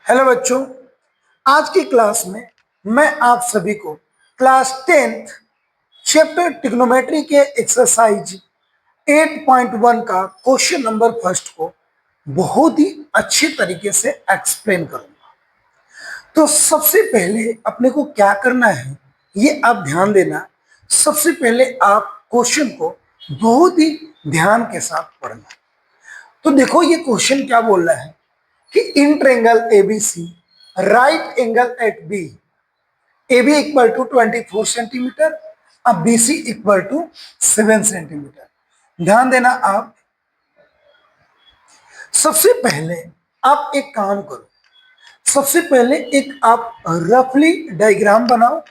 Hello बच्चों, आज की क्लास में मैं आप सभी को क्लास 10th चैप्टर ट्रिग्नोमेट्री के एक्सरसाइज 8.1 का क्वेश्चन नंबर फर्स्ट को बहुत ही अच्छी तरीके से एक्सप्लेन करूंगा। तो सबसे पहले अपने को क्या करना है ये आप ध्यान देना। सबसे पहले आप क्वेश्चन को बहुत ही ध्यान के साथ पढ़ना। तो देखो ये क्वेश्चन क्या बोल रहा है कि in triangle ABC right angle at B, A B equal to 24 centimetre, अब B C equal to 7 centimetre. ध्यान देना आप। सबसे पहले आप एक काम करो, सबसे पहले एक आप रफली डायग्राम बनाओ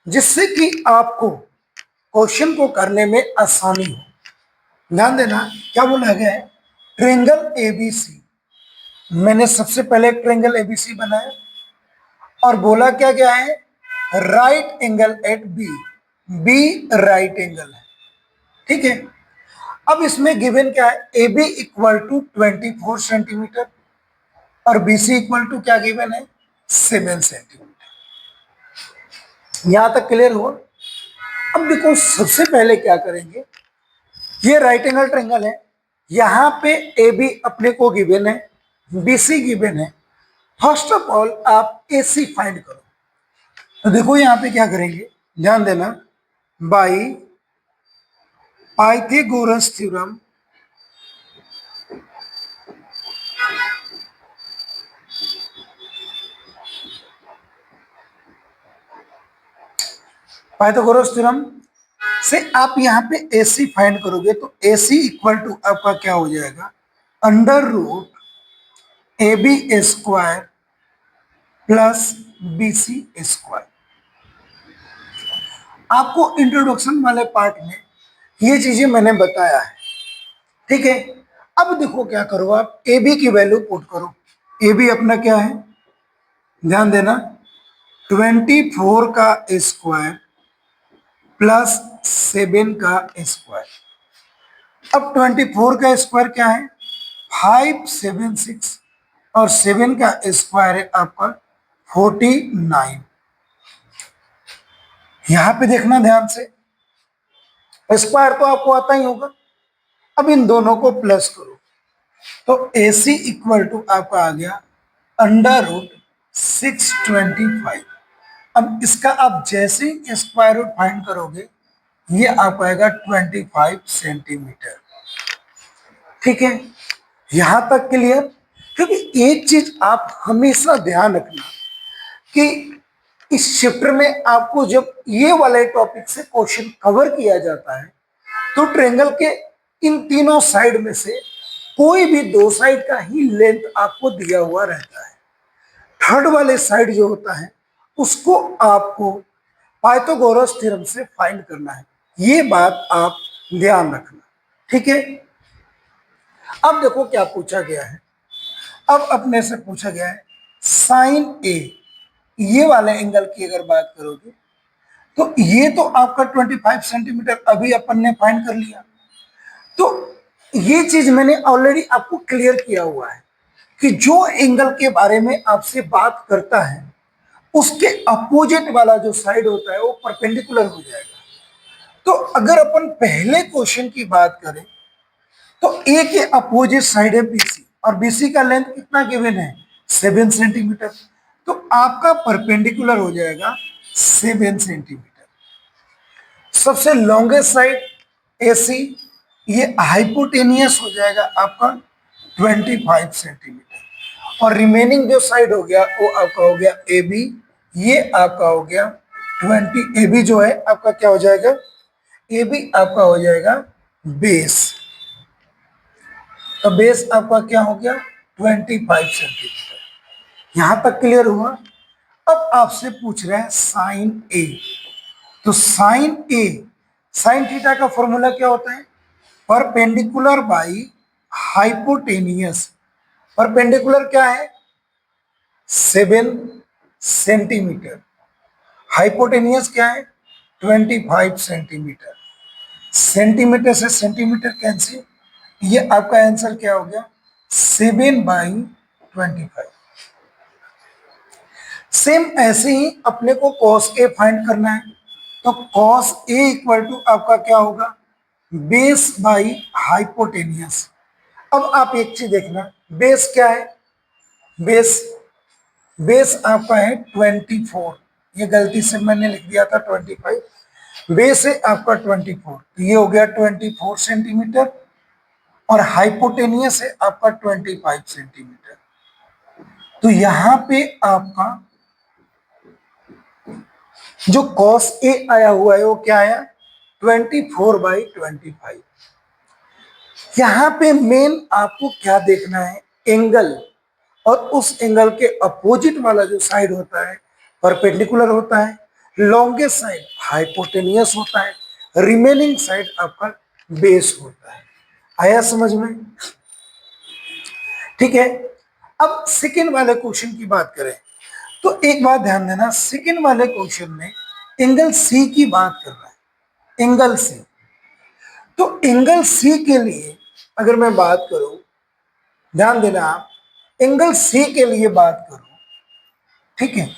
जिससे कि आपको क्वेश्चन को करने में आसानी हो। ध्यान देना क्या बोला गया है, ट्रायंगल एबीसी। मैंने सबसे पहले ट्रायंगल एबीसी बनाया और बोला क्या क्या है, right angle at B, B right angle है, ठीक है। अब इसमें गिवन क्या है, A B equal to 24 centimetre और बी सी इक्वल टू क्या गिवन है, 7 सेंटीमीटर। यहां तक क्लियर हुआ। अब देखो सबसे पहले क्या करेंगे, ये राइट एंगल ट्रायंगल है, यहां पे ए बी अपने को गिवन है, बी सी गिवन है। फर्स्ट ऑफ ऑल आप ए सी फाइंड करो। तो देखो यहां पे क्या करेंगे, ध्यान देना, by Pythagoras theorem Pythagoras theorem से आप यहां पे AC फाइंड करोगे तो AC इक्वल टू आपका क्या हो जाएगा, under root A B square plus B C square. आपको इंट्रोडक्शन वाले पार्ट में ये चीजें मैंने बताया है, ठीक है। अब देखो क्या करो, आप ए बी की वैल्यू पुट करो। ए बी अपना क्या है, ध्यान देना, 24 का स्क्वायर प्लस 7 का स्क्वायर। अब 24 का स्क्वायर क्या है, 576 और 7 का स्क्वायर है आपका 49। यहां पे देखना ध्यान से, स्क्वायर तो आपको आता ही होगा। अब इन दोनों को प्लस करो तो AC इक्वल टू आपका आ गया अंडर रूट 625। अब इसका आप जैसे ही स्क्वायर रूट फाइंड करोगे ये आप आएगा 25 सेंटीमीटर, ठीक है। यहां तक क्लियर। क्योंकि एक चीज आप हमेशा ध्यान रखना कि इस चैप्टर में आपको जब ये वाले टॉपिक से क्वेश्चन कवर किया जाता है तो ट्रायंगल के इन तीनों साइड में से कोई भी दो साइड का ही लेंथ आपको दिया हुआ रहता है। थर्ड वाले साइड जो होता है उसको आपको पाइथागोरस थ्योरम से फाइंड करना है। ये बात आप ध्यान रखना, ठीक है। अब देखो क्या पूछा गया है, अब अपने से पूछा गया है साइन ए, ये वाले एंगल की अगर बात करोगे तो ये तो आपका 25 सेंटीमीटर अभी अपन ने फाइंड कर लिया। तो ये चीज मैंने ऑलरेडी आपको क्लियर किया हुआ है कि जो एंगल के बारे में आपसे बात करता है उसके अपोजिट वाला जो साइड होता है वो परपेंडिकुलर हो जाएगा। तो अगर अपन पहले क्वेश्चन की बात करें तो ए के अपोजिट साइड है BC और BC का लेंथ कितना गिवन है, 7 सेंटीमीटर। तो आपका परपेंडिकुलर हो जाएगा 7 सेंटीमीटर। सबसे लॉन्गेस्ट साइड AC, ये हाइपोटेनियस हो जाएगा आपका 25 सेंटीमीटर और रिमेनिंग जो साइड हो गया वो आपका हो गया AB, ये आपका हो गया 20। AB जो है आपका क्या हो जाएगा, AB आपका हो जाएगा बेस। तो बेस आपका क्या हो गया 25 सेंटीमीटर। यहां तक क्लियर हुआ। अब आपसे पूछ रहे हैं साइन ए। तो साइन ए, साइन थीटा का फॉर्मूला क्या होता है, परपेंडिकुलर बाई हाइपोटेनियस। परपेंडिकुलर क्या है 7 सेंटीमीटर, हाइपोटेनियस क्या है 25 सेंटीमीटर। सेंटीमीटर से सेंटीमीटर कैंसिल, ये आपका आंसर क्या हो गया 7/25। सेम ऐसे ही अपने को cos A फाइंड करना है, तो cos A इक्वल टू आपका क्या होगा, बेस बाई हाइपोटेनियस। अब आप एक चीज देखना, बेस क्या है, बेस बेस आपका है 24, ये गलती से मैंने लिख दिया था 25, बेस है आपका 24, तो ये हो गया 24 सेंटीमीटर, और हाइपोटेनियस है आपका 25 सेंटीमीटर। तो यहां पे आपका जो cos A आया हुआ है वो क्या आया, 24/25। यहां पे मेन आपको क्या देखना है, एंगल, और उस एंगल के अपोजिट वाला जो साइड होता है परपेंडिकुलर होता है, लॉन्गेस्ट साइड हाइपोटेनियस होता है, रिमेनिंग साइड आपका बेस होता है। आया समझ में? ठीक है। अब सेकेंड वाले क्वेश्चन की बात करें तो एक बात ध्यान देना, सेकेंड वाले क्वेश्चन में एंगल सी की बात कर रहा है, एंगल सी। तो एंगल सी के लिए अगर मैं बात करूं, ध्यान देना आप, एंगल सी के लिए बात करूं, ठीक है,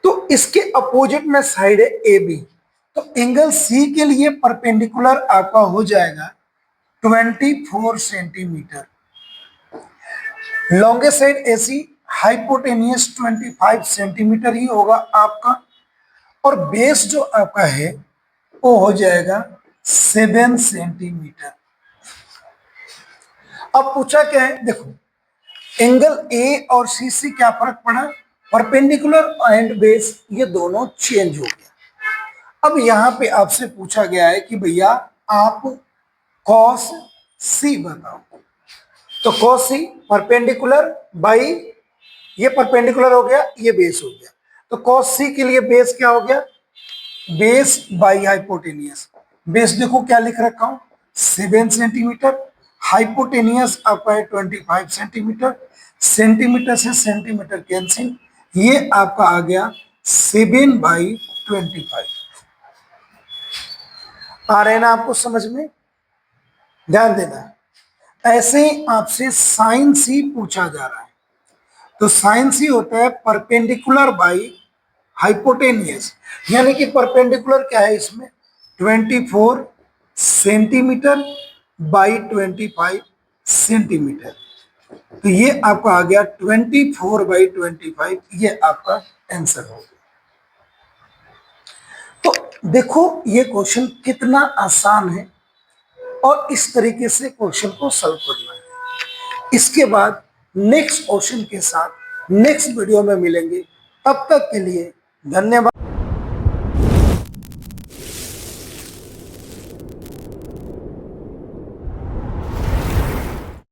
तो इसके अपोजिट में साइड है ए बी, तो एंगल सी के लिए परपेंडिकुलर आपका हो जाएगा 24 centimetre, longest side AC hypotenuse 25 centimetre ही होगा आपका, और बेस जो आपका है वो हो जाएगा 7 सेंटीमीटर। अब पूछा क्या है, देखो एंगल ए और सी से क्या फर्क पड़ा, परपेंडिकुलर एंड बेस ये दोनों चेंज हो गया। अब यहां पे आपसे पूछा गया है कि भैया आप कॉस सी बताओ, तो कॉस सी परपेंडिकुलर बाई, ये परपेंडिकुलर हो गया, ये बेस हो गया, तो कॉस सी के लिए बेस क्या हो गया, बेस बाई हाइपोटेनियस। बेस देखो क्या लिख रखा हूं, 7 सेंटीमीटर, हाइपोटेनियस आपका है 25 सेंटीमीटर, सेंटीमीटर से सेंटीमीटर कैंसिल, ये आपका आ गया 7/25। आ रहे ना आपको समझ में? ध्यान देना, ऐसे ही आपसे साइन सी पूछा जा रहा है, तो साइन सी होता है परपेंडिकुलर बाई हाइपोटेनियस, यानी कि परपेंडिकुलर क्या है इसमें, 24 सेंटीमीटर बाई 25 सेंटीमीटर, तो ये आपका आ गया 24/25, ये आपका आंसर हो गया। तो देखो ये क्वेश्चन कितना आसान है, और इस तरीके से क्वेश्चन को सॉल्व करना है। इसके बाद नेक्स्ट क्वेश्चन के साथ नेक्स्ट वीडियो में मिलेंगे, तब तक के लिए धन्यवाद।